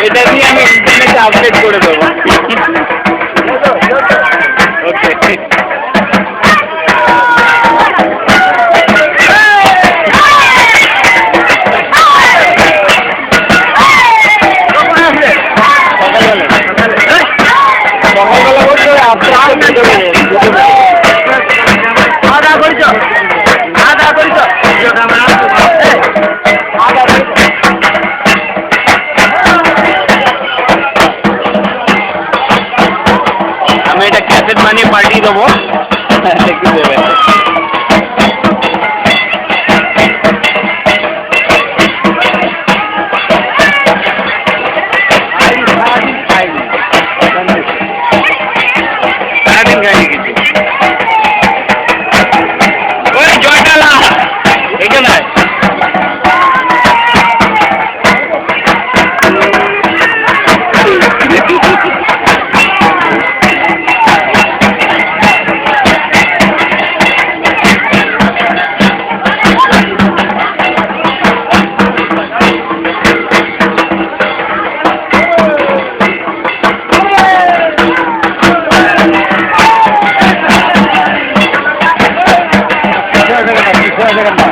এটা দিয়ে আমি ইন্টারনেটে আপডেট করে দেবো। ওকে, সকালবেলা বলতে আপডেট করে দেবো। খাওয়া করিস, খাওয়া করিস, আমি এটা ক্যাসেট বানিয়ে পাঠিয়ে দেবো, দেখতে দেবেন। সারাদিন খাইনি কিছু। ওই জয়টালা এখানে জয় জগন্নাথ।